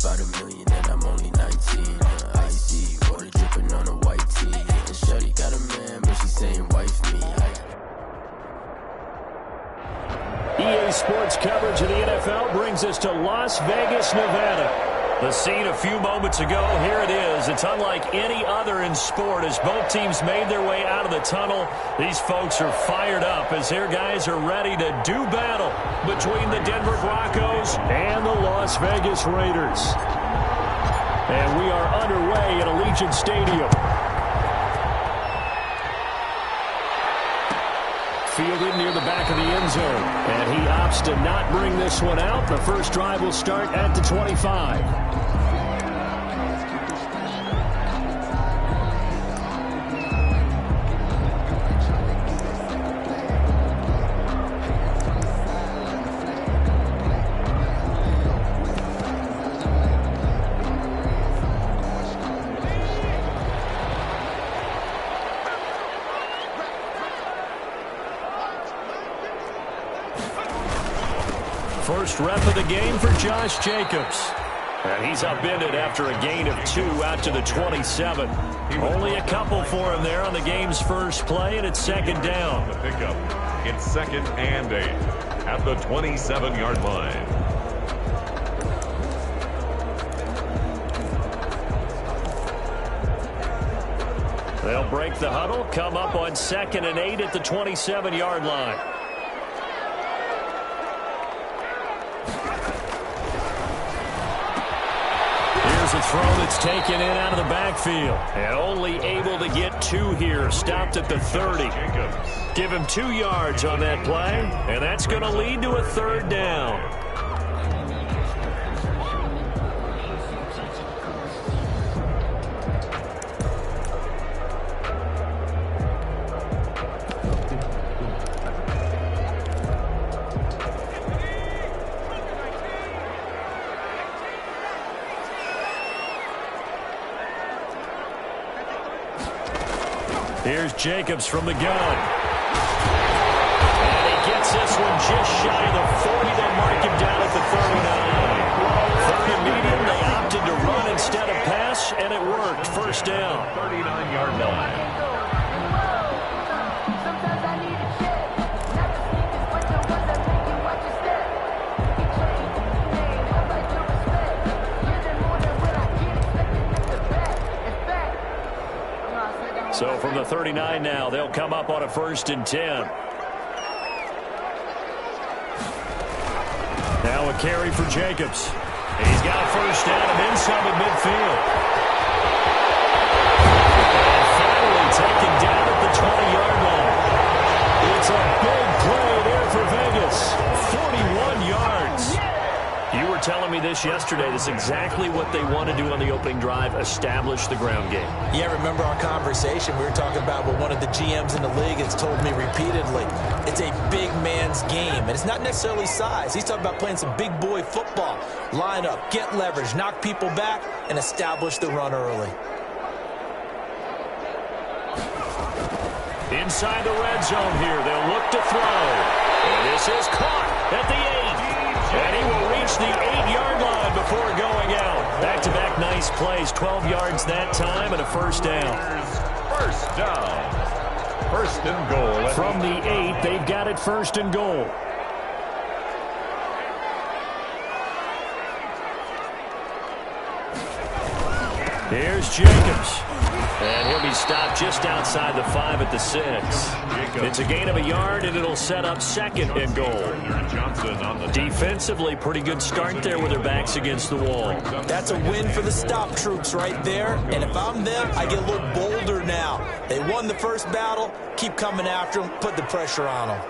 About $1 million and I'm only 19. Icy, water dripping on a white tee. And shorty got a man, but she saying wife me. EA Sports coverage of the NFL brings us to Las Vegas, Nevada. The scene a few moments ago, here it is. It's unlike any other in sport as both teams made their way out of the tunnel. These folks are fired up as their guys are ready to do battle between the Denver Broncos and the Las Vegas Raiders. And we are underway at Allegiant Stadium. Fielded near the back of the end zone. And he opts to not bring this one out. The first drive will start at the 25. First rep of the game for Josh Jacobs. And he's upended after a gain of 2 out to the 27. Only a couple for him there on the game's first play, and it's second down. The pickup. It's 2nd and 8 at the 27-yard line. They'll break the huddle, come up on 2nd and 8 at the 27-yard line. A throw that's taken in out of the backfield. And only able to get 2 here. Stopped at the 30. Give him 2 yards on that play. And that's going to lead to a third down. Here's Jacobs from the gun. And he gets this one just shy of the 40. They'll mark him down at the 39. 3rd and medium. They opted to run instead of pass, and it worked. First down. 39-yard line. So from the 39 now, they'll come up on a 1st and 10. Now a carry for Jacobs. And he's got a first down and then some at midfield. And finally taken down at the 20-yard line. It's a big play there for Vegas. 41 yards. You were telling me this yesterday. This is exactly what they want to do on the opening drive, establish the ground game. Yeah, remember our conversation. We were talking about what one of the GMs in the league has told me repeatedly. It's a big man's game, and it's not necessarily size. He's talking about playing some big boy football. Line up, get leverage, knock people back, and establish the run early. Inside the red zone here, they'll look to throw. And this is caught at the 8. And he will reach the 8-yard line before going out. Back-to-back nice plays. 12 yards that time and a first down. First down. 1st and goal. From the 8, they've got it 1st and goal. Here's Jacobs. And he'll be stopped just outside the 5 at the 6. It's a gain of a yard, and it'll set up 2nd and goal. Defensively, pretty good start there with their backs against the wall. That's a win for the stop troops right there. And if I'm them, I get a little bolder now. They won the first battle. Keep coming after them. Put the pressure on them.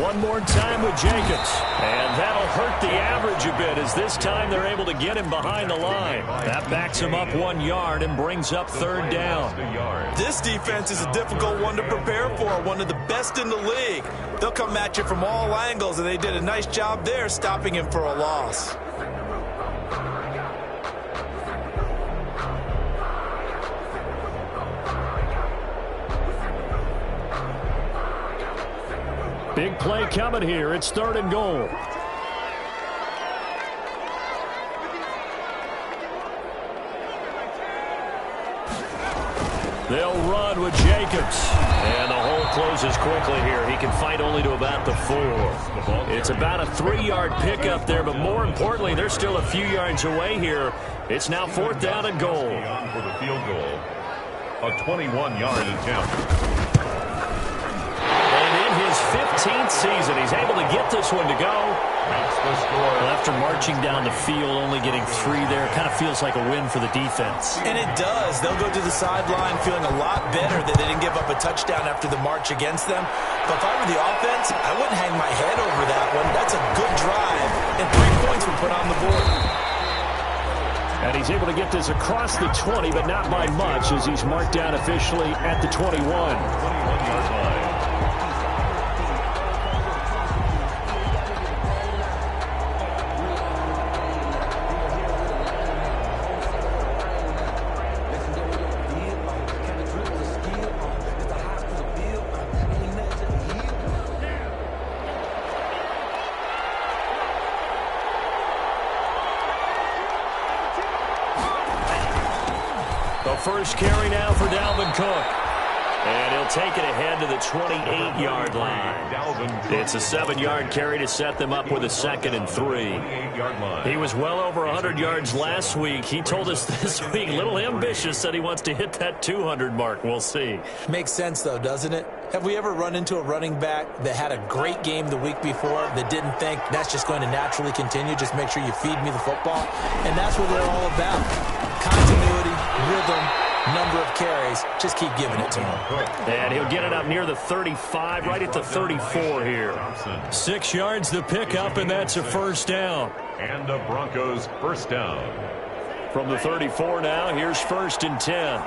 One more time with Jacobs. And that'll hurt the average a bit as this time they're able to get him behind the line. That backs him up 1 yard and brings up 3rd down. This defense is a difficult one to prepare for, one of the best in the league. They'll come at you from all angles, and they did a nice job there stopping him for a loss. Big play coming here. It's 3rd and goal. They'll run with Jacobs. And the hole closes quickly here. He can fight only to about the 4. It's about a 3-yard pickup there, but more importantly, they're still a few yards away here. It's now 4th down and goal. For the field goal, a 21-yard attempt. And in his 15th season, he's able to get this one to go. That's the score. Well, after marching down the field, only getting 3 there, kind of feels like a win for the defense. And it does. They'll go to the sideline feeling a lot better that they didn't give up a touchdown after the march against them. But if I were the offense, I wouldn't hang my head over that one. That's a good drive, and 3 points were put on the board. And he's able to get this across the 20, but not by much, as he's marked down officially at the 21. 21-yard line. First carry now for Dalvin Cook. And he'll take it ahead to the 28-yard line. It's a 7-yard carry to set them up with a 2nd and 3. He was well over 100 yards last week. He told us this week, a little ambitious, said he wants to hit that 200 mark. We'll see. Makes sense, though, doesn't it? Have we ever run into a running back that had a great game the week before that didn't think that's just going to naturally continue? Just make sure you feed me the football. And that's what they're all about. Continuity, rhythm, number of carries. Just keep giving it to him. And he'll get it up near the 35, right at the 34 here. 6 yards the pickup, and that's a first down. And the Broncos first down. From the 34 now, here's 1st and 10.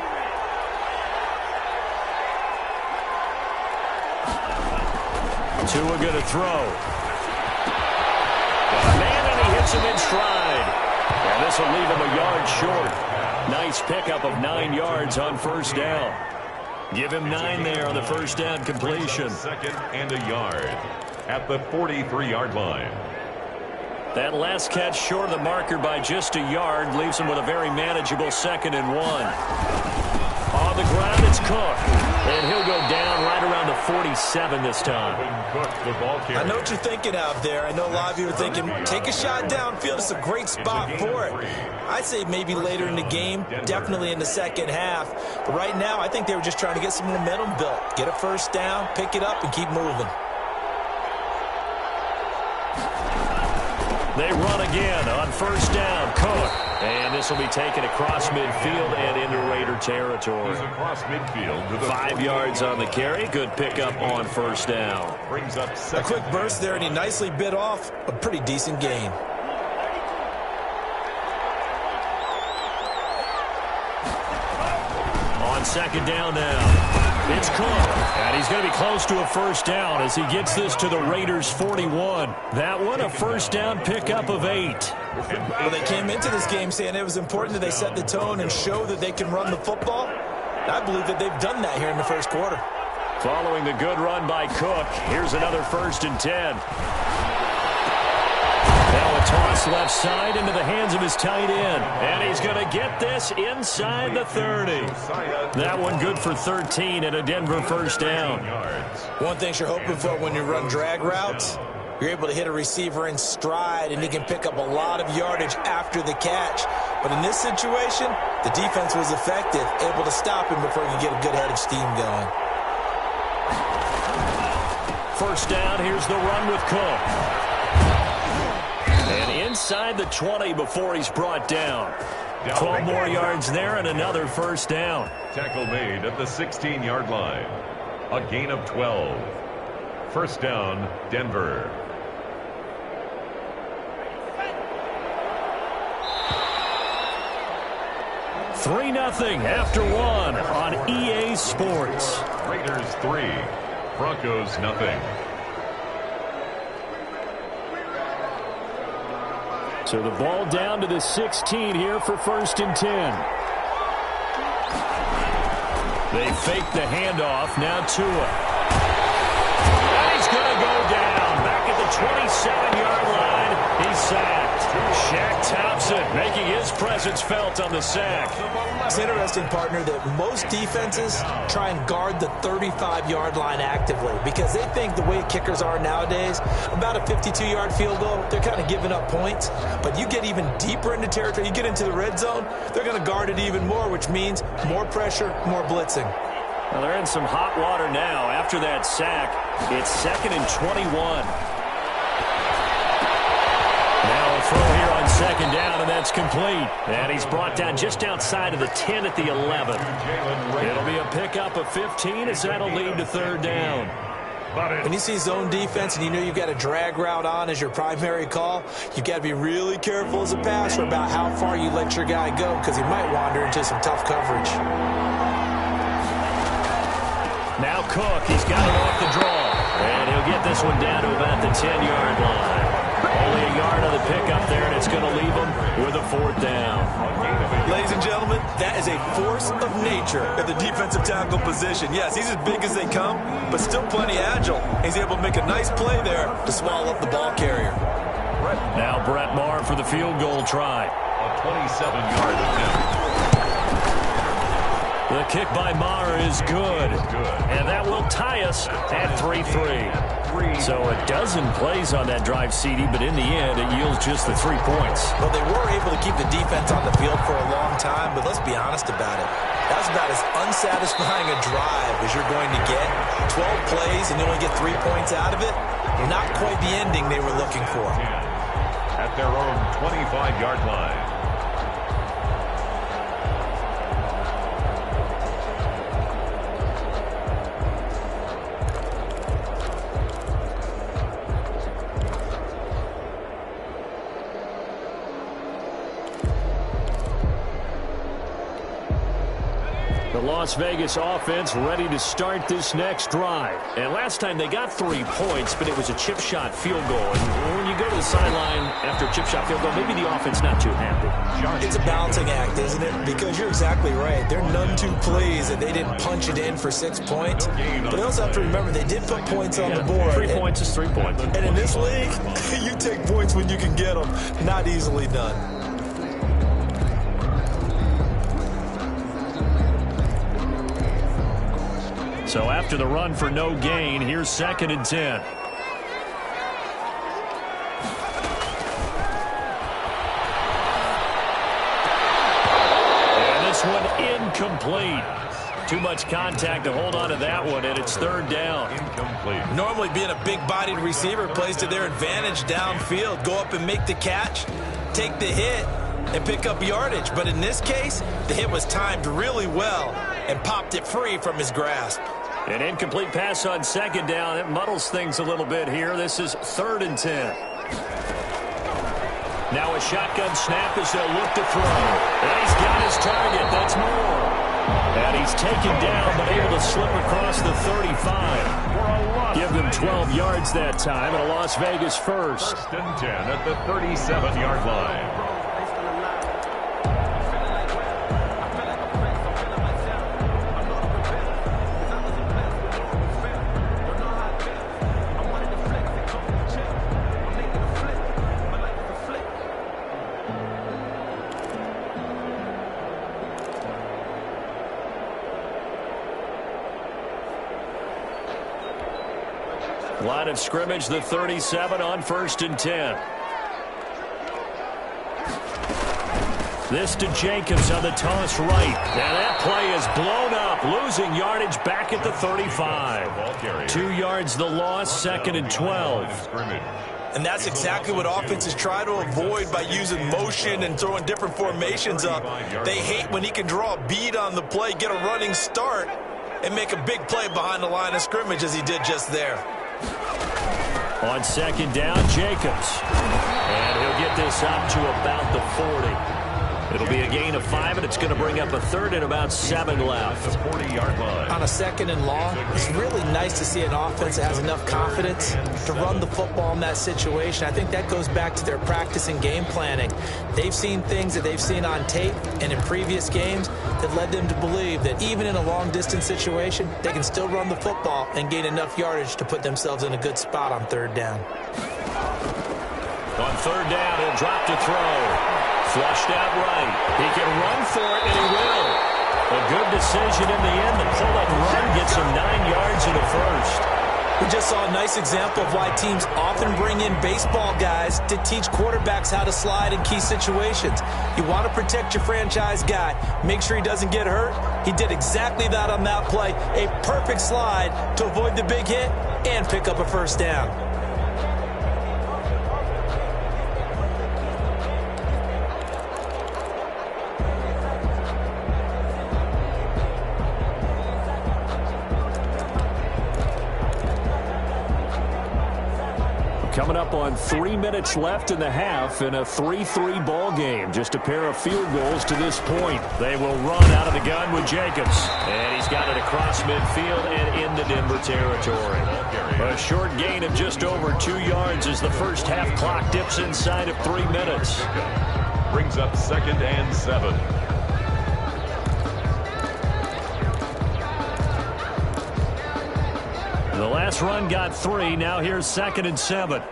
Tua going to throw. Man, and he hits him in stride. And this will leave him a yard short. Nice pickup of 9 yards on first down. Give him 9 there on the first down completion. 2nd and a yard at the 43-yard line. That last catch short of the marker by just a yard leaves him with a very manageable 2nd and 1. On the ground, it's Cook. And he'll go down right around the 47 this time. I know what you're thinking out there. I know a lot of you are thinking, take a shot downfield. It's a great spot for it. I'd say maybe later in the game, definitely in the second half. But right now, I think they were just trying to get some momentum built. Get a first down, pick it up, and keep moving. They run again on first down. Cook. And this will be taken across midfield and into Raider territory. Across midfield to the 5 yards on the carry. Good pickup on first down. Brings up a quick burst there, and he nicely bit off a pretty decent gain. On second down now. It's Cook, and he's going to be close to a first down as he gets this to the Raiders' 41. That one, a first down pickup of 8. Well, they came into this game saying it was important that they set the tone and show that they can run the football. And I believe that they've done that here in the first quarter. Following the good run by Cook, here's another 1st and 10. Now a toss left side into the hands of his tight end. And he's going to get this inside the 30. That one good for 13 and a Denver first down. One thing you're hoping for when you run drag routes, you're able to hit a receiver in stride, and he can pick up a lot of yardage after the catch. But in this situation, the defense was effective, able to stop him before he could get a good head of steam going. First down, here's the run with Cook. And inside the 20 before he's brought down. 12 more yards there and another first down. Tackle made at the 16-yard line. A gain of 12. First down, Denver. Three 3-0 after one on EA Sports. Raiders 3, Broncos 0. So the ball down to the 16 here for 1st and 10. They fake the handoff. Now Tua. And he's going to go down back at the 27-yard line. He's sacked. Shaq Thompson making his presence felt on the sack. It's interesting, partner, that most defenses try and guard the 35-yard line actively because they think the way kickers are nowadays, about a 52-yard field goal, they're kind of giving up points. But you get even deeper into territory, you get into the red zone, they're going to guard it even more, which means more pressure, more blitzing. Well, they're in some hot water now. After that sack, it's 2nd and 21. Now a throw here on 2nd down, and that's complete. And he's brought down just outside of the 10 at the 11. It'll be a pickup of 15 as that'll lead to 3rd down. When you see zone defense and you know you've got a drag route on as your primary call, you've got to be really careful as a passer about how far you let your guy go because he might wander into some tough coverage. Now Cook, he's got it off the draw. And he'll get this one down to about the 10-yard line. Only a yard of the pickup there, and it's going to leave him with a 4th down. Ladies and gentlemen, that is a force of nature at the defensive tackle position. Yes, he's as big as they come, but still plenty agile. He's able to make a nice play there to swallow up the ball carrier. Now Brett Maher for the field goal try. A 27-yard attempt. The kick by Maher is good. And that will tie us at 3-3. So a dozen plays on that drive, CD, but in the end, it yields just the 3 points. Well, they were able to keep the defense on the field for a long time, but let's be honest about it. That's about as unsatisfying a drive as you're going to get. 12 plays and you only get 3 points out of it. Not quite the ending they were looking for. At their own 25-yard line. The Las Vegas offense ready to start this next drive. And last time they got 3 points, but it was a chip shot field goal. And when you go to the sideline after a chip shot field goal, maybe the offense not too happy. It's a balancing act, isn't it? Because you're exactly right. They're none too pleased that they didn't punch it in for 6 points. But they also have to remember they did put points on the board. 3 points is 3 points. And in this league, you take points when you can get them. Not easily done. So after the run for no gain, here's 2nd and 10. And this one incomplete. Too much contact to hold on to that one, and it's 3rd down. Incomplete. Normally being a big-bodied receiver plays to their advantage downfield. Go up and make the catch, take the hit, and pick up yardage. But in this case, the hit was timed really well and popped it free from his grasp. An incomplete pass on 2nd down. It muddles things a little bit here. This is 3rd and 10. Now a shotgun snap as they'll look to throw. And he's got his target. That's Moore. And he's taken down, but able to slip across the 35. Give them 12 yards that time, and a Las Vegas first. 1st and 10 at the 37-yard line. Line of scrimmage, the 37 on 1st and 10. This to Jacobs on the toss right. Now that play is blown up, losing yardage back at the 35. 2 yards the loss, 2nd and 12. And that's exactly what offenses try to avoid by using motion and throwing different formations up. They hate when he can draw a bead on the play, get a running start, and make a big play behind the line of scrimmage as he did just there. On 2nd down, Jacobs. And he'll get this up to about the 40. It'll be a gain of 5, and it's going to bring up a 3rd and about 7 left. The 40-yard line. On a 2nd and long, it's really nice to see an offense that has enough confidence to run the football in that situation. I think that goes back to their practice and game planning. They've seen things that they've seen on tape and in previous games that led them to believe that even in a long-distance situation, they can still run the football and gain enough yardage to put themselves in a good spot on 3rd down. On third down, he'll drop to throw. Flushed out right. He can run for it, and he will. A good decision in the end. The pull-up run gets him 9 yards in the first. We just saw a nice example of why teams often bring in baseball guys to teach quarterbacks how to slide in key situations. You want to protect your franchise guy. Make sure he doesn't get hurt. He did exactly that on that play. A perfect slide to avoid the big hit and pick up a first down. Coming up on 3 minutes left in the half in a 3-3 ball game. Just a pair of field goals to this point. They will run out of the gun with Jacobs. And he's got it across midfield and into Denver territory. A short gain of just over 2 yards as the first half clock dips inside of 3 minutes. Brings up 2nd and 7. The last run got 3. Now here's 2nd and 7.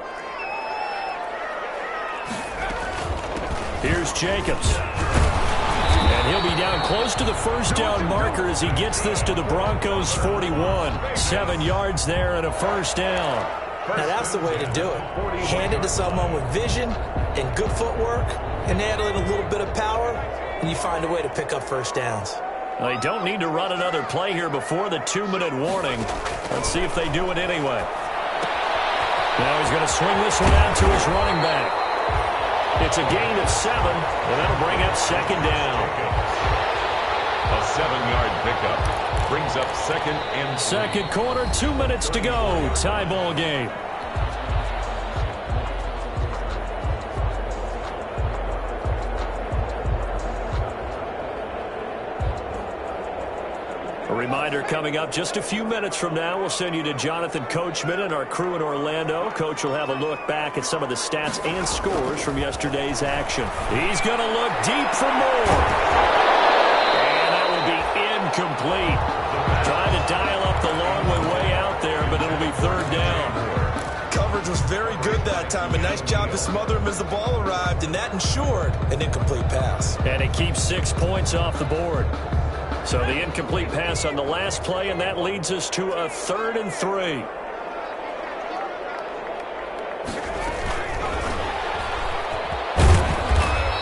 Here's Jacobs. And he'll be down close to the first down marker as he gets this to the Broncos 41. 7 yards there and a first down. Now that's the way to do it. Hand it to someone with vision and good footwork and add in a little bit of power, and you find a way to pick up first downs. They don't need to run another play here before the 2-minute warning. Let's see if they do it anyway. Now he's going to swing this one out to his running back. It's a gain of 7, and that'll bring up 2nd down. A 7-yard pickup brings up 2nd and 3. Second quarter, 2 minutes to go. Tie ball game. A reminder coming up just a few minutes from now, we'll send you to Jonathan Coachman and our crew in Orlando. Coach will have a look back at some of the stats and scores from yesterday's action. He's going to look deep for more. And that will be incomplete. Trying to dial up the long way out there, but it'll be 3rd down. Coverage was very good that time. A nice job to smother him as the ball arrived, and that ensured an incomplete pass. And it keeps 6 points off the board. So the incomplete pass on the last play, and that leads us to a 3rd and 3.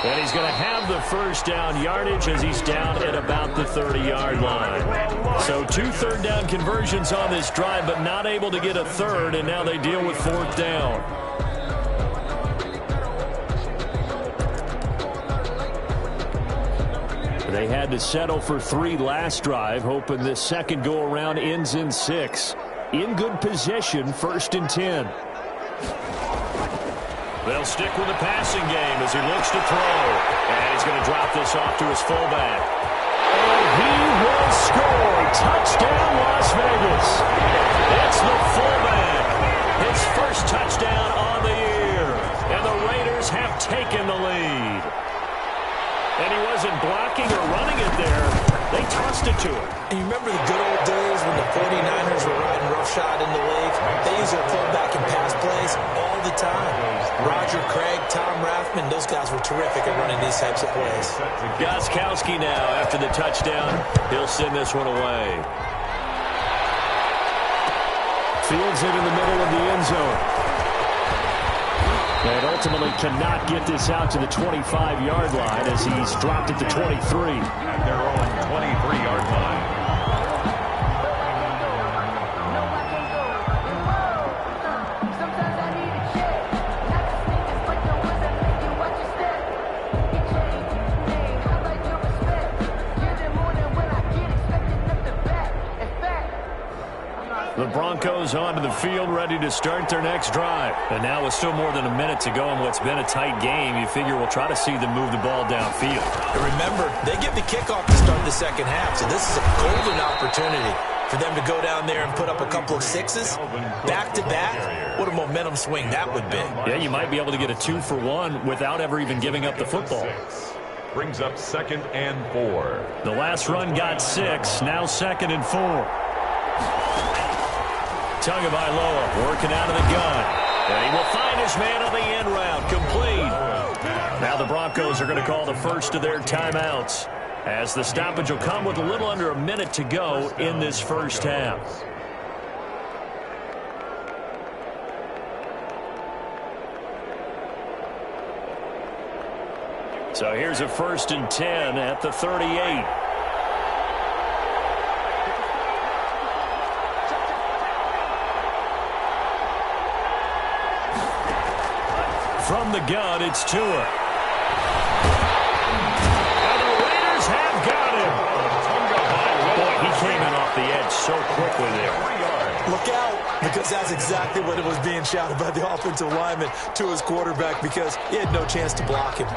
And he's going to have the first down yardage as he's down at about the 30-yard line. So 2 third down conversions on this drive, but not able to get a third, and now they deal with 4th down. They had to settle for 3 last drive, hoping this second go-around ends in 6. In good position, 1st and 10. They'll stick with the passing game as he looks to throw. And he's going to drop this off to his fullback. And he will score. Touchdown, Las Vegas. It's the fullback. His first touchdown on the year. And the Raiders have taken the lead. And he wasn't blocking or running it there. They tossed it to him. And you remember the good old days when the 49ers were riding roughshod in the league? They used their fullback in pass plays all the time. Roger Craig, Tom Rathman, those guys were terrific at running these types of plays. Gostkowski now after the touchdown. He'll send this one away. Fields it in the middle of the end zone. And ultimately cannot get this out to the 25-yard line as he's dropped it to 23. At their own 23-yard line. The Broncos onto the field, ready to start their next drive. And now with still more than a minute to go in what's been a tight game, you figure we'll try to see them move the ball downfield. And remember, they get the kickoff to start the second half, so this is a golden opportunity for them to go down there and put up a couple of 6s back-to-back. What a momentum swing that would be. Yeah, you might be able to get a 2-for-1 without ever even giving up the football. Brings up 2nd and 4. The last run got 6, now 2nd and 4. Tagovailoa working out of the gun. And he will find his man on the end route. Complete. Now the Broncos are going to call the first of their timeouts, as the stoppage will come with a little under a minute to go in this first half. So here's a 1st and 10 at the 38. From the gun, it's Tua. And the Raiders have got him. Boy, he came in off the edge so quickly there. Look out, because that's exactly what it was being shouted by the offensive lineman to his quarterback, because he had no chance to block him.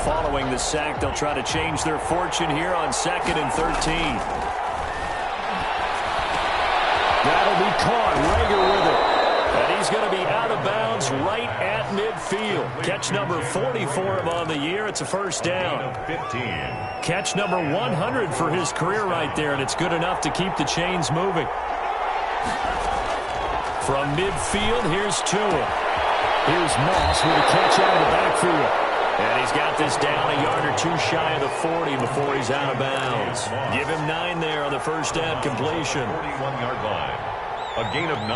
Following the sack, they'll try to change their fortune here on 2nd and 13. That'll be caught. Reagor with it. And he's going to be out of bounds right at midfield. Catch number 44 of on the year. It's a first down. 15. Catch number 100 for his career right there, and it's good enough to keep the chains moving. From midfield, here's Tua. Here's Moss with a catch out of the backfield. And he's got this down a yard or two shy of the 40 before he's out of bounds. Give him 9 there on the first down completion. 41-yard line. A gain of 9.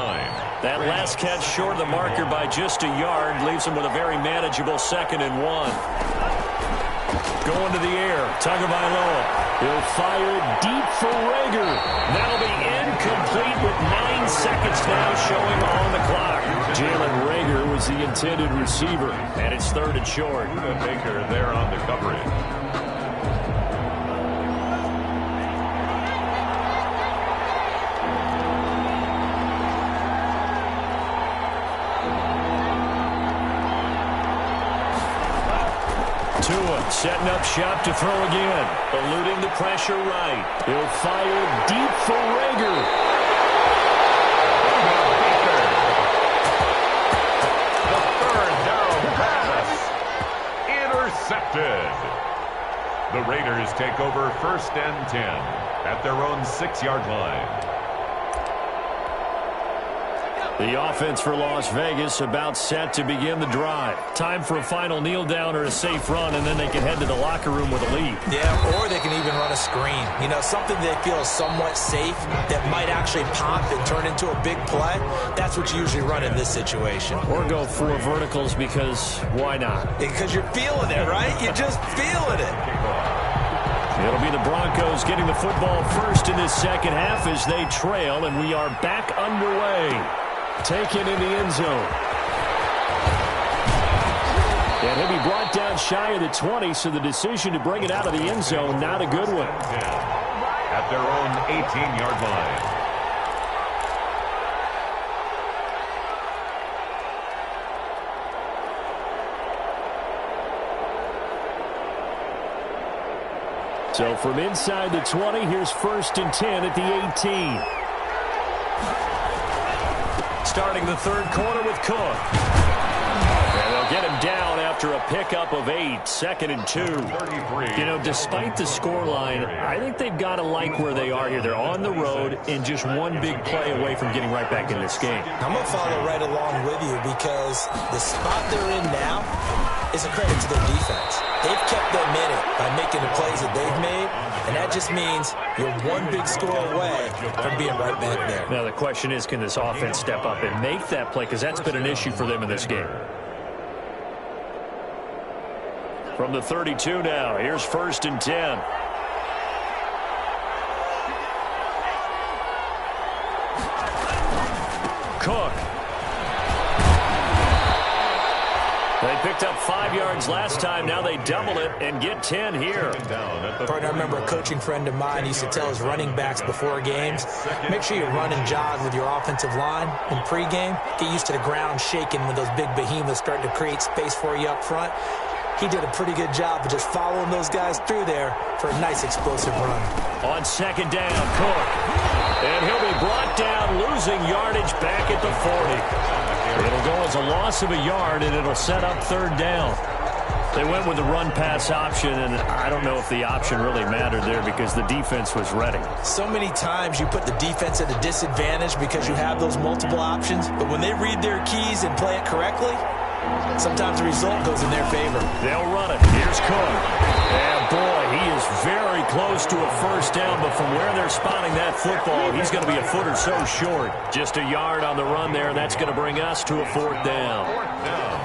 That last catch short of the marker by just a yard leaves him with a very manageable 2nd and 1. Going to the air. Tagovailoa. He'll fire deep for Reagor. That'll be incomplete with 9 seconds now showing on the clock. Jalen Reagor was the intended receiver, and it's 3rd and short. Baker there on the coverage. Tua setting up shop to throw again. Eluding the pressure right. He'll fire deep for Reagor. The 3rd down pass. Intercepted. The Raiders take over 1st and 10 at their own 6-yard line. The offense for Las Vegas about set to begin the drive. Time for a final kneel down or a safe run, and then they can head to the locker room with a lead. Yeah, or they can even run a screen. You know, something they feel is somewhat safe that might actually pop and turn into a big play. That's what you usually run in this situation. Or go 4 verticals, because why not? Because you're feeling it, right? You're just feeling it. It'll be the Broncos getting the football first in this second half as they trail, and we are back underway. Taken in the end zone. And he'll be brought down shy of the 20, so the decision to bring it out of the end zone, not a good one. At their own 18-yard line. So from inside the 20, here's 1st and 10 at the 18. Starting the 3rd quarter with Cook. And they'll get him down after a pickup of 8, 2nd and 2. 33. You know, despite the scoreline, I think they've got to like where they are here. They're on the road and just one big play away from getting right back in this game. I'm going to follow right along with you, because the spot they're in now is a credit to their defense. They've kept them in it by making the plays that they've made, and that just means you're one big score away from being right back there. Now the question is, can this offense step up and make that play? Because that's been an issue for them in this game. From the 32 now, here's 1st and 10. Cook. They picked up 5 yards last time. Now they double it and get 10 here. Partner, I remember a coaching friend of mine used to tell his running backs before games, make sure you run and jog with your offensive line in pregame. Get used to the ground shaking when those big behemoths start to create space for you up front. He did a pretty good job of just following those guys through there for a nice explosive run. On 2nd down, Cook. And he'll be brought down, losing yardage back at the 40. It'll go as a loss of a yard, and it'll set up 3rd down. They went with the run-pass option, and I don't know if the option really mattered there because the defense was ready. So many times you put the defense at a disadvantage because you have those multiple options, but when they read their keys and play it correctly, sometimes the result goes in their favor. They'll run it. Here's Cook. And boy, he is very close to a first down, but from where they're spotting that football, he's going to be a foot or so short. Just a yard on the run there. That's going to bring us to a fourth down. Fourth down.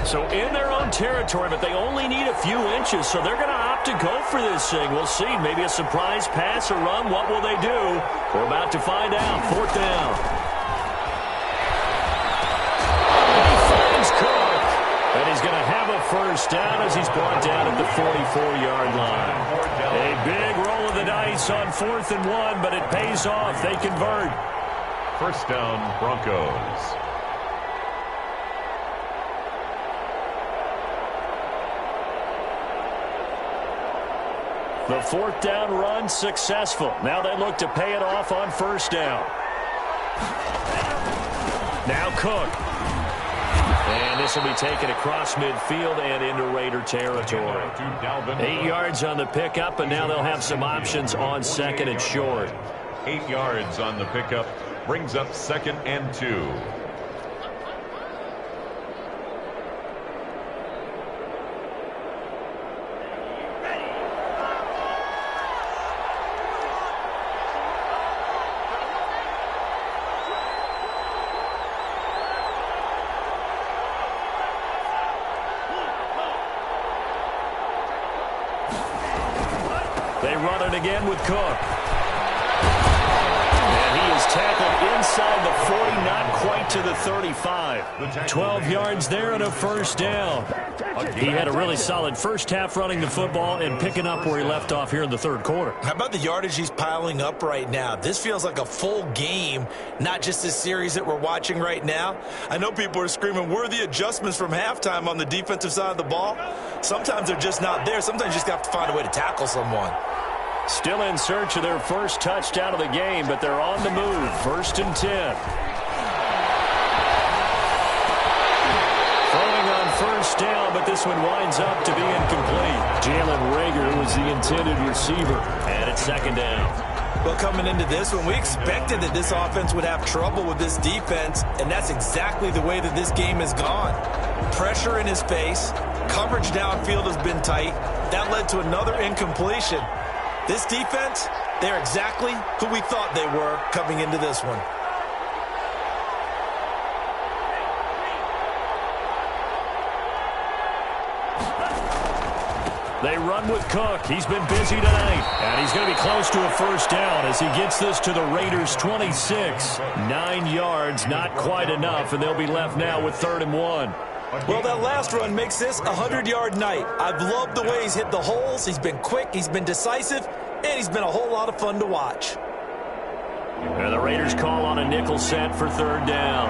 So in their own territory, but they only need a few inches, so they're going to opt to go for this thing. We'll see. Maybe a surprise pass or run. What will they do? We're about to find out. Fourth down. He finds Cook. And he's going to have a first down as he's brought down at the 44-yard line. A big roll of the dice on 4th and 1, but it pays off. They convert. First down, Broncos. The fourth down run successful. Now they look to pay it off on first down. Now Cook. And this will be taken across midfield and into Raider territory. 8 yards on the pickup, and now they'll have some options on second and short. 8 yards on the pickup. Brings up 2nd and 2. They run it again with Cook. And he is tackled inside the 40, not quite to the 35. 12 yards there and a first down. He had a really solid first half running the football and picking up where he left off here in the third quarter. How about the yardage he's piling up right now? This feels like a full game, not just this series that we're watching right now. I know people are screaming, where are the adjustments from halftime on the defensive side of the ball? Sometimes they're just not there. Sometimes you just have to find a way to tackle someone. Still in search of their first touchdown of the game, but they're on the move. 1st and 10. Throwing on first down, but this one winds up to be incomplete. Jalen Reagor was the intended receiver, and it's 2nd down. Well, coming into this one, we expected that this offense would have trouble with this defense, and that's exactly the way that this game has gone. Pressure in his face, coverage downfield has been tight. That led to another incompletion. This defense, they're exactly who we thought they were coming into this one. They run with Cook. He's been busy tonight. And he's going to be close to a first down as he gets this to the Raiders' 26. 9 yards, not quite enough, and they'll be left now with 3rd and 1. Well, that last run makes this a 100-yard night. I've loved the way he's hit the holes. He's been quick, he's been decisive, and he's been a whole lot of fun to watch. And the Raiders call on a nickel set for 3rd down.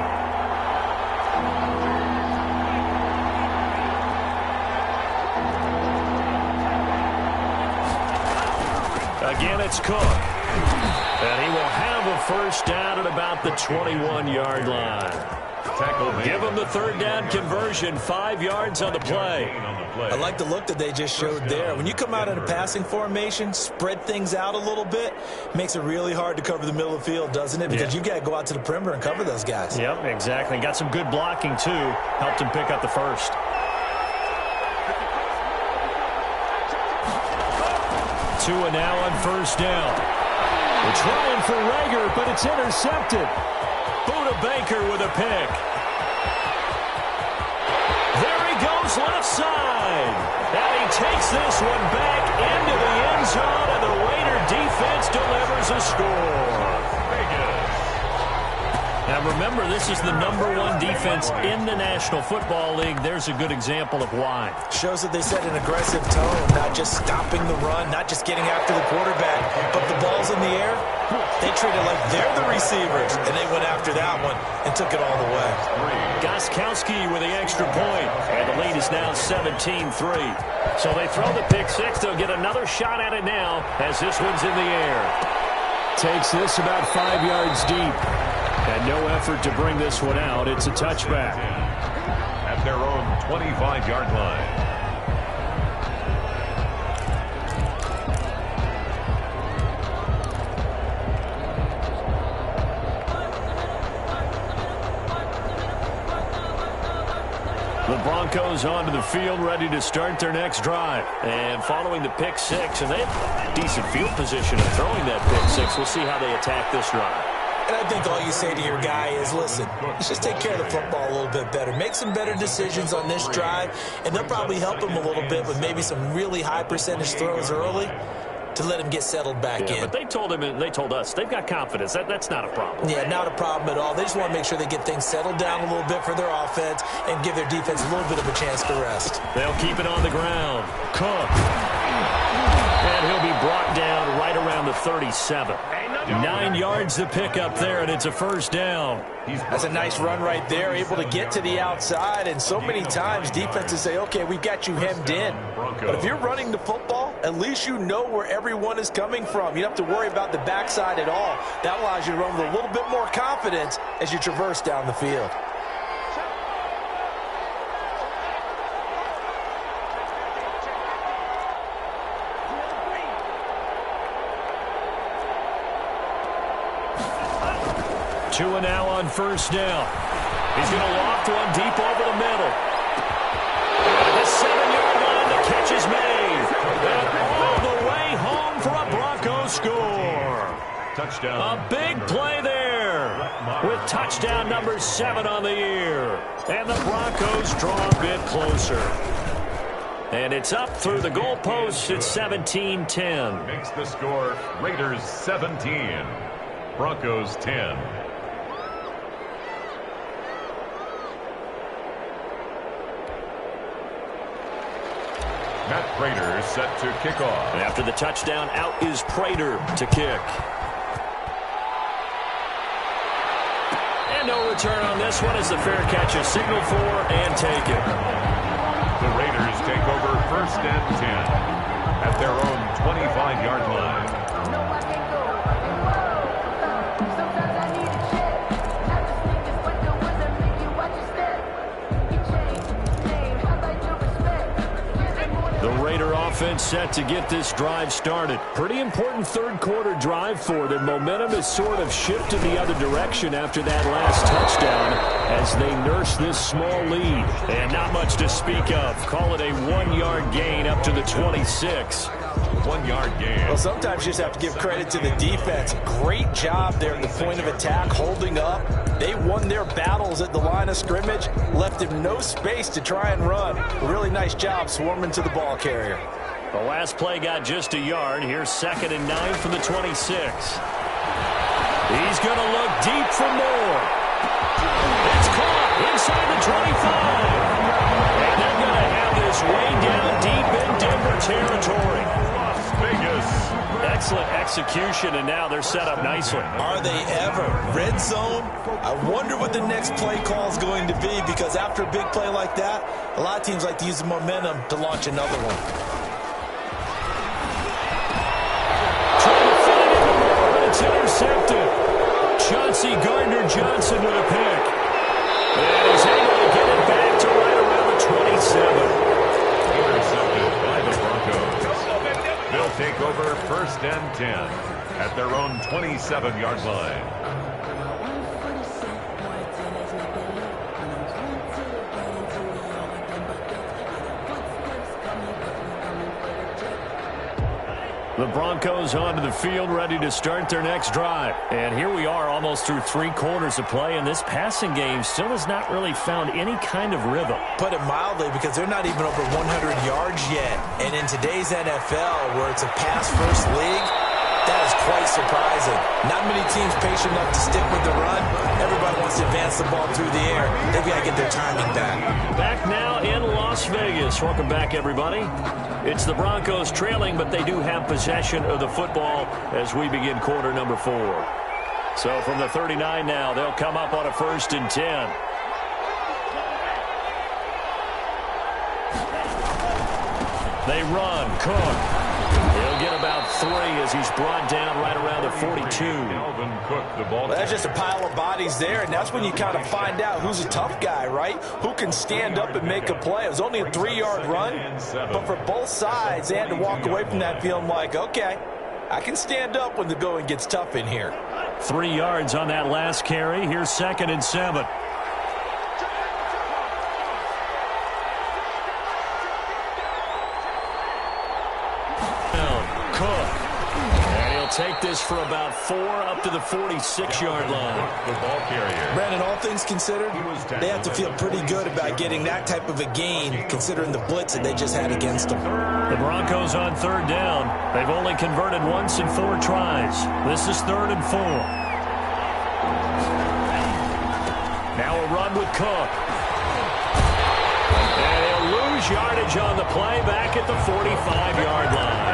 Again, it's Cook. And he will have a first down at about the 21-yard line. Give him the 3rd down conversion, 5 yards on the play. I like the look that they just showed there. When you come out in a passing formation, spread things out a little bit, makes it really hard to cover the middle of the field, doesn't it? Because you've got to go out to the perimeter and cover those guys. Yep, exactly. Got some good blocking, too. Helped him pick up the first. Tua now on first down. They're trying for Reagor, but it's intercepted. Buda Baker with a pick. There he goes left side. And he takes this one back into the end zone, and the Raider defense delivers a score. Now remember, this is the #1 defense in the National Football League. There's a good example of why. Shows that they set an aggressive tone, not just stopping the run, not just getting after the quarterback, but the ball's in the air. They treated like they're the receivers, and they went after that one and took it all the way. Gostkowski with the extra point, and the lead is now 17-3. So they throw the pick six. They'll get another shot at it now as this one's in the air. Takes this about 5 yards deep. And no effort to bring this one out. It's a touchback. At their own 25-yard line. The Broncos onto the field, ready to start their next drive. And following the pick six, and they have decent field position of throwing that pick six. We'll see how they attack this drive. And I think all you say to your guy is, listen, let's just take care of the football a little bit better. Make some better decisions on this drive, and they'll probably help him a little bit with maybe some really high percentage throws early to let him get settled back in. But they told him, and they told us, they've got confidence. That's not a problem. Yeah, not a problem at all. They just want to make sure they get things settled down a little bit for their offense and give their defense a little bit of a chance to rest. They'll keep it on the ground. Cook. And he'll be brought down right around the 37. 9 yards to pick up there, and it's a first down. That's a nice run right there, able to get to the outside. And so many times defenses say, okay, we've got you hemmed in. But if you're running the football, at least you know where everyone is coming from. You don't have to worry about the backside at all. That allows you to run with a little bit more confidence as you traverse down the field. Tua now on first down. He's going to loft one deep over the middle. At the 7-yard line, the catch is made. And all the way home for a Broncos score. Touchdown. A big play there with touchdown number 7 on the year. And the Broncos draw a bit closer. And it's up through the goalposts. It's 17-10. Makes the score Raiders 17. Broncos 10. Matt Prater set to kick off. After the touchdown, out is Prater to kick. And no return on this one as the fair catch is signaled for and taken. The Raiders take over first and 10 at their own 25-yard line. Offense set to get this drive started. Pretty important third-quarter drive for them. Momentum has sort of shifted the other direction after that last touchdown as they nurse this small lead. And not much to speak of. Call it a 1-yard gain up to the 26. 1-yard gain. Well, sometimes you just have to give credit to the defense. Great job there at the point of attack, holding up. They won their battles at the line of scrimmage, left him no space to try and run. A really nice job swarming to the ball carrier. The last play got just a yard. Here's 2nd and 9 from the 26. He's going to look deep for more. It's caught inside the 25. And they're going to have this way down deep in Denver territory. Las Vegas. Excellent execution, and now they're set up nicely. Are they ever? Red zone? I wonder what the next play call is going to be, because after a big play like that, a lot of teams like to use the momentum to launch another one. It's intercepted. Chauncey Gardner-Johnson with a pick. And he's able to get it back to right around the 27. Intercepted by the Broncos. They'll take over first and 10 at their own 27-yard line. The Broncos onto the field, ready to start their next drive. And here we are almost through 3 quarters of play, and this passing game still has not really found any kind of rhythm. Put it mildly, because they're not even over 100 yards yet. And in today's NFL, where it's a pass-first league, That is quite surprising. Not many teams patient enough to stick with the run. Everybody wants to advance the ball through the air. They've got to get their timing back. Back now in Las Vegas. Welcome back, everybody. It's the Broncos trailing, but they do have possession of the football as we begin quarter number 4. So from the 39 now, they'll come up on a 1st and 10. They run. Cook. He'll get about 3 as he's brought down right around the 42. Well, that's just a pile of bodies there, and that's when you kind of find out who's a tough guy, right? Who can stand up and make a play. It was only a 3-yard run, but for both sides, they had to walk away from that feeling like, okay, I can stand up when the going gets tough in here. 3 yards on that last carry. Here's 2nd and 7. Take this for about 4 up to the 46-yard line. The ball carrier. Brandon, all things considered, they have to feel pretty good about getting that type of a gain considering the blitz that they just had against them. The Broncos on 3rd down. They've only converted once in 4 tries. This is 3rd and 4. Now a run with Cook. And he'll lose yardage on the play back at the 45-yard line.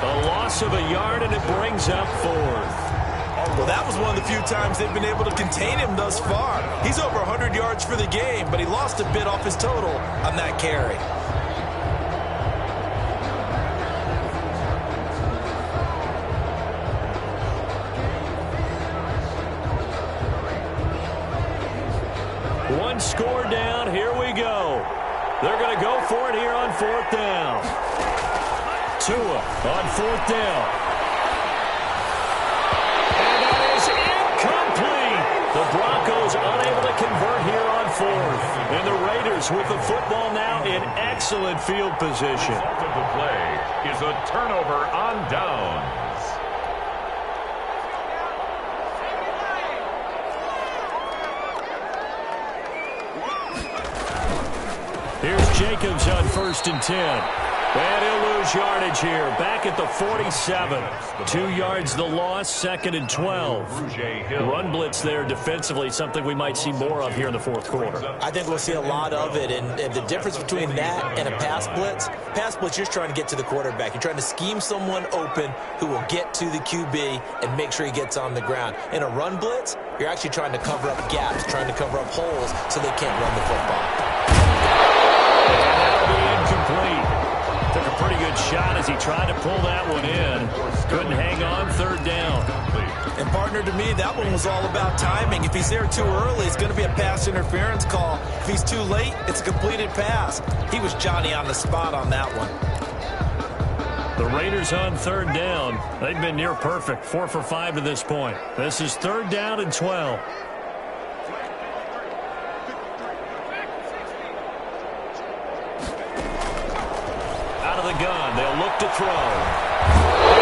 A loss of a yard, and it brings up 4th. Well, that was one of the few times they've been able to contain him thus far. He's over 100 yards for the game, but he lost a bit off his total on that carry. One score down. Here we go. They're going to go for it here on 4th down. Tua on 4th down. And that is incomplete. The Broncos unable to convert here on 4th. And the Raiders with the football now in excellent field position. The result of the play is a turnover on downs. Here's Jacobs on 1st and 10. And he'll lose yardage here. Back at the 47. 2 yards the loss, 2nd and 12. Run blitz there defensively, something we might see more of here in the 4th quarter. I think we'll see a lot of it. And the difference between that and a pass blitz, you're just trying to get to the quarterback. You're trying to scheme someone open who will get to the QB and make sure he gets on the ground. In a run blitz, you're actually trying to cover up gaps, trying to cover up holes so they can't run the football. And that'll be incomplete. Took a pretty good shot as he tried to pull that one in. Couldn't hang on, 3rd down. And partner, to me, that one was all about timing. If he's there too early, it's going to be a pass interference call. If he's too late, it's a completed pass. He was Johnny on the spot on that one. The Raiders on 3rd down. They've been near perfect, 4 for 5 to this point. This is 3rd down and 12. The gun. They'll look to throw. And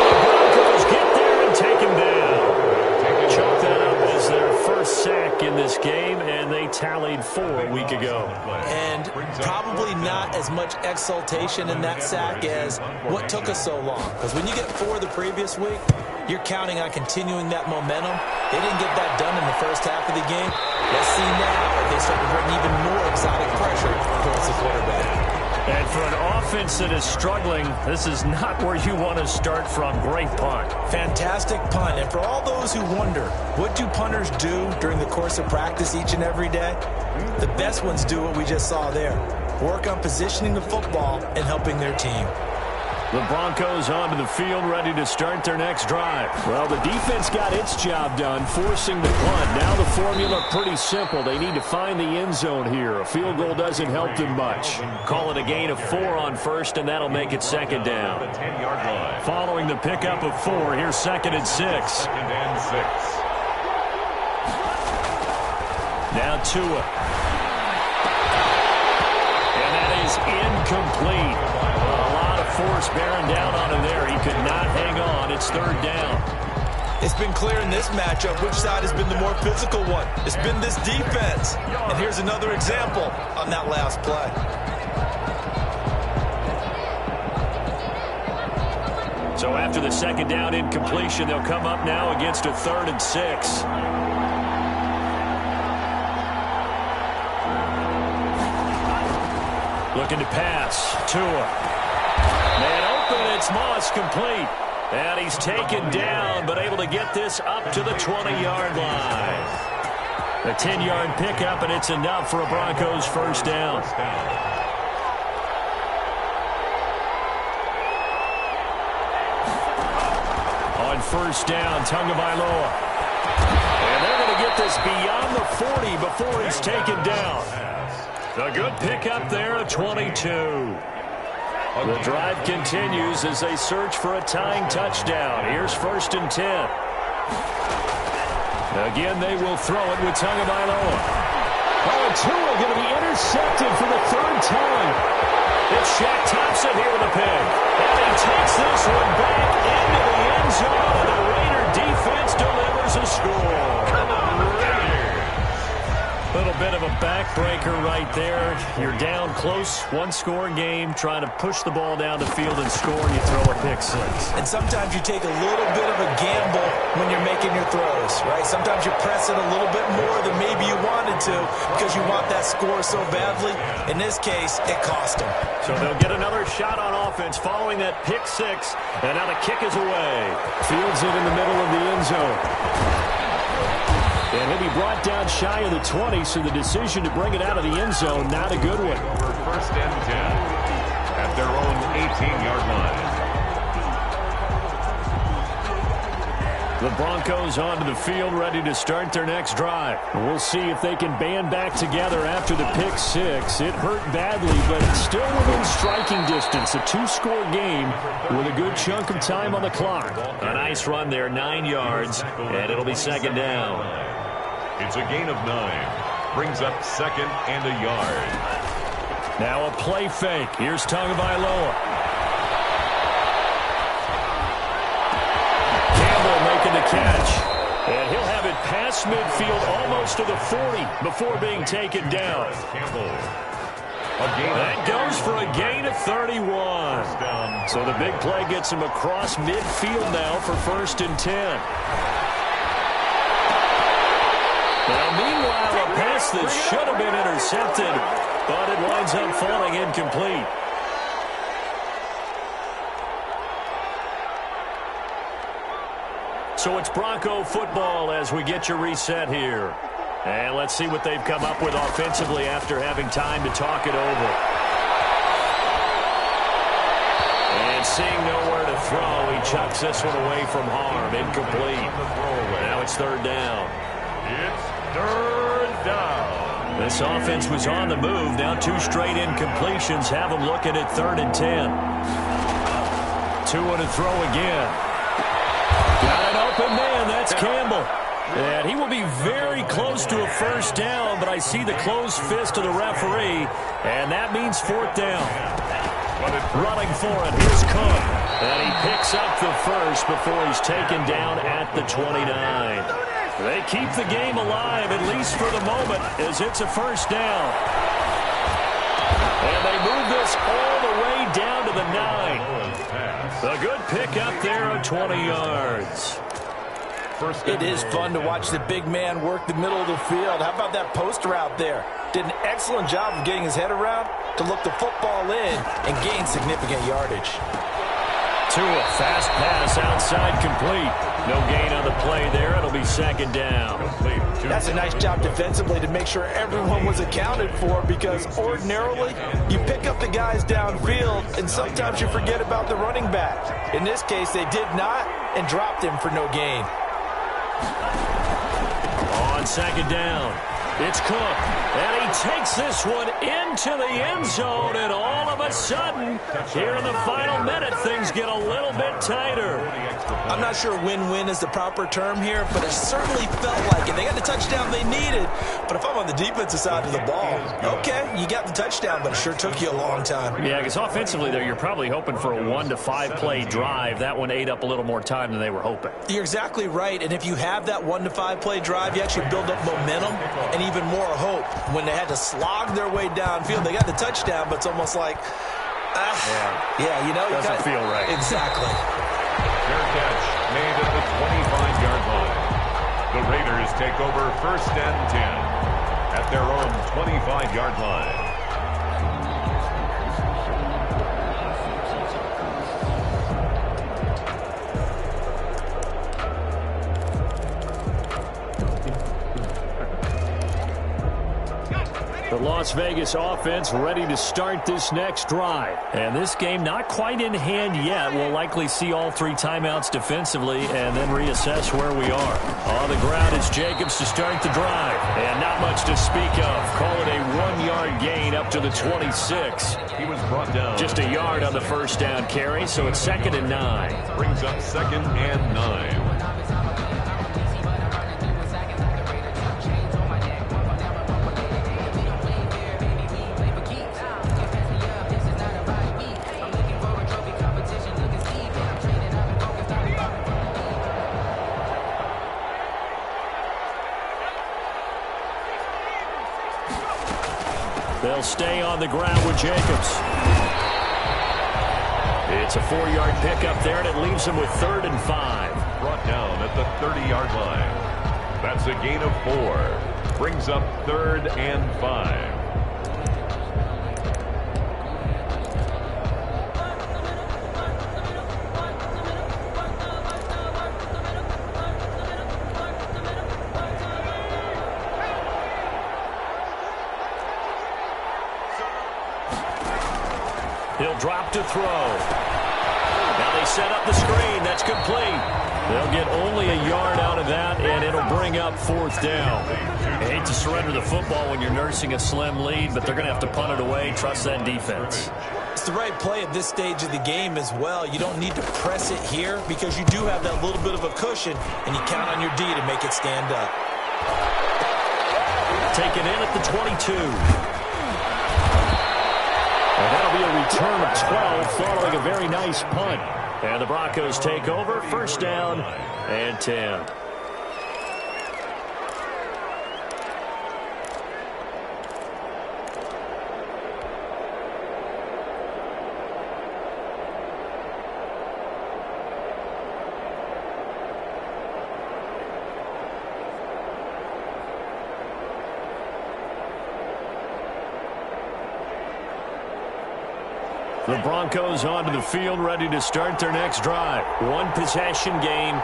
the Broncos get there and take him down. Chalk that up as their first sack in this game, and they tallied 4 a week ago. And probably not as much exultation in that sack as what took us so long. Because when you get 4 the previous week, you're counting on continuing that momentum. They didn't get that done in the first half of the game. Let's see now if they start to bring even more exotic pressure towards the quarterback. And for an offense that is struggling, this is not where you want to start from. Great punt. Fantastic punt. And for all those who wonder, what do punters do during the course of practice each and every day? The best ones do what we just saw there. Work on positioning the football and helping their team. The Broncos onto the field, ready to start their next drive. Well, the defense got its job done, forcing the punt. Now the formula pretty simple. They need to find the end zone here. A field goal doesn't help them much. Call it a gain of 4 on 1st, and that'll make it 2nd down. Following the pickup of 4, here's 2nd and 6. 2nd and 6. Now Tua. And that is incomplete. Force bearing down on him there. He could not hang on. It's 3rd down. It's been clear in this matchup which side has been the more physical one. It's been this defense. And here's another example on that last play. So after the second down incompletion, they'll come up now against a 3rd and 6. Looking to pass. Tua. Man open. It's Moss, complete. And he's taken down, but able to get this up to the 20-yard line. A 10-yard pickup, and it's enough for a Broncos first down. On first down, Tagovailoa. And they're going to get this beyond the 40 before he's taken down. A good pickup there, a 22. The drive continues as they search for a tying touchdown. Here's 1st and 10. Again, they will throw it with Tagovailoa. Oh, Tua going to be intercepted for the 3rd time. It's Shaq Thompson here with a pick. And he takes this one back into the end zone, and the Raider defense delivers a score. Come on, Raiders. A little bit of a backbreaker right there. You're down close, 1-score game, trying to push the ball down the field and score, and you throw a pick 6. And sometimes you take a little bit of a gamble when you're making your throws, right? Sometimes you press it a little bit more than maybe you wanted to because you want that score so badly. In this case, it cost them. So they'll get another shot on offense following that pick 6, and now the kick is away. Fields it in the middle of the end zone. And he'll be brought down shy of the 20, so the decision to bring it out of the end zone, not a good one. For 1st and 10 at their own 18-yard line. The Broncos onto the field, ready to start their next drive. We'll see if they can band back together after the pick 6. It hurt badly, but it's still within striking distance. A 2-score game with a good chunk of time on the clock. A nice run there, 9 yards, and it'll be 2nd down. It's a gain of 9. Brings up 2nd and a yard. Now a play fake. Here's Tagovailoa. Campbell making the catch. And he'll have it past midfield almost to the 40 before being taken down. Campbell. That goes for a gain of 31. So the big play gets him across midfield now for 1st and 10. Now, meanwhile, a pass that should have been intercepted, but it winds up falling incomplete. So it's Bronco football as we get your reset here. And let's see what they've come up with offensively after having time to talk it over. And seeing nowhere to throw, he chucks this one away from harm. Incomplete. Now it's 3rd down. It's 3rd down. This offense was on the move. Now 2 straight incompletions have them looking at 3rd and 10. Tua to throw again. Got an open man. That's Campbell. And he will be very close to a 1st down, but I see the closed fist of the referee, and that means 4th down. Running for it. Here's Cook. And he picks up the 1st before he's taken down at the 29. They keep the game alive, at least for the moment, as it's a 1st down. And they move this all the way down to the 9. A good pickup there of 20 yards. It is fun to watch the big man work the middle of the field. How about that post route there? Did an excellent job of getting his head around to look the football in and gain significant yardage. Tua, fast pass outside, complete. No gain on the play there. It'll be 2nd down. That's a nice job defensively to make sure everyone was accounted for, because ordinarily you pick up the guys downfield and sometimes you forget about the running back. In this case, they did not and dropped him for no gain. On 2nd down, it's Cook, and he takes this one into the end zone, and all of a sudden, here in the final minute, things get a little bit tighter. I'm not sure win-win is the proper term here, but it certainly felt like it. They got the touchdown they needed, but if I'm on the defensive side of the ball, okay, you got the touchdown, but it sure took you a long time. Yeah, because offensively there, you're probably hoping for a 1 to 5 play drive. That one ate up a little more time than they were hoping. You're exactly right, and if you have that 1 to 5 play drive, you actually build up momentum and even more hope. When they had to slog their way downfield, they got the touchdown, but it's almost like, yeah, you know, doesn't feel right. Exactly. Fair catch made at the 25-yard line. The Raiders take over 1st and 10 at their own 25-yard line. The Las Vegas offense ready to start this next drive. And this game not quite in hand yet. We'll likely see all 3 timeouts defensively and then reassess where we are. On the ground is Jacobs to start the drive. And not much to speak of. Call it a 1-yard gain up to the 26. He was brought down. Just a yard on the first down carry, so it's 2nd and 9. Brings up 2nd and 9. They'll stay on the ground with Jacobs. It's a 4-yard pickup there, and it leaves them with 3rd and 5. Brought down at the 30-yard line. That's a gain of 4. Brings up 3rd and 5. He'll drop to throw. Now they set up the screen. That's complete. They'll get only a yard out of that, and it'll bring up 4th down. I hate to surrender the football when you're nursing a slim lead, but they're going to have to punt it away. Trust that defense. It's the right play at this stage of the game as well. You don't need to press it here because you do have that little bit of a cushion, and you count on your D to make it stand up. Taken in at the 22. And that'll be a return of 12 following a very nice punt. And the Broncos take over, 1st down and 10. The Broncos onto the field, ready to start their next drive. 1 possession game.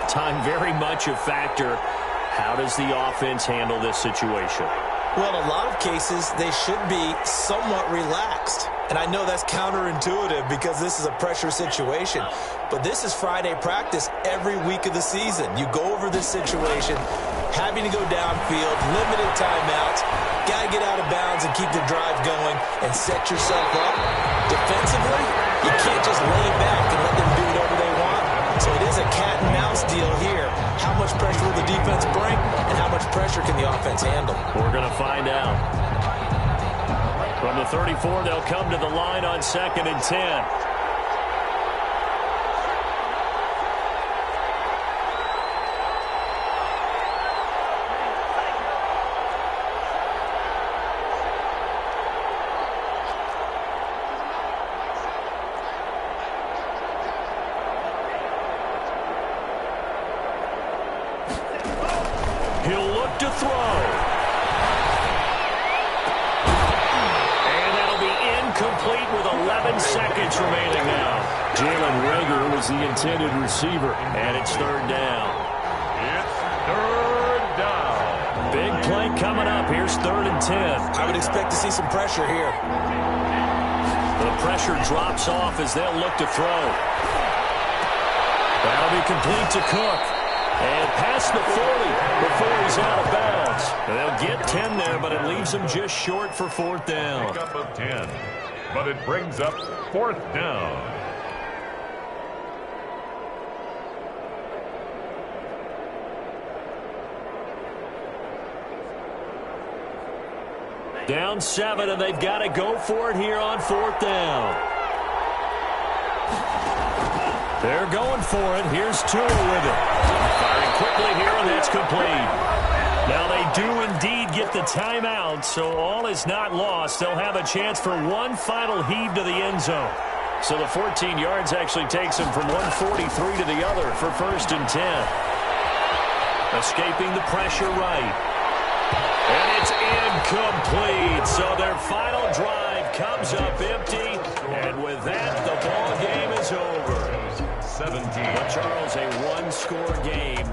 Time very much a factor. How does the offense handle this situation? Well, in a lot of cases, they should be somewhat relaxed. And I know that's counterintuitive because this is a pressure situation. But this is Friday practice every week of the season. You go over this situation, having to go downfield, limited timeouts, got to get out of bounds and keep the drive going and set yourself up. Defensively, you can't just lay back and let them do whatever they want. So it is a cat and mouse deal here. How much pressure will the defense bring and how much pressure can the offense handle? We're going to find out. From the 34, they'll come to the line on 2nd and 10. He'll look to throw. And that'll be incomplete with 11 seconds remaining now. Jalen Reagor was the intended receiver, and it's 3rd down. It's 3rd down. Big play coming up. Here's 3rd and 10. I would expect to see some pressure here. The pressure drops off as they'll look to throw. That'll be complete to Cook. And past the 40 before he's out of bounds. They'll get 10 there, but it leaves them just short for 4th down. Pick up of 10, but it brings up 4th down. Down 7, and they've got to go for it here on 4th down. They're going for it. Here's Tua with it. Firing quickly here, and that's complete. Now they do indeed get the timeout, so all is not lost. They'll have a chance for one final heave to the end zone. So the 14 yards actually takes him from 143 to the other for 1st and 10. Escaping the pressure right. And it's incomplete. So their final drive comes up empty. And with that, the ball game is over. 17. But Charles, a one-score game.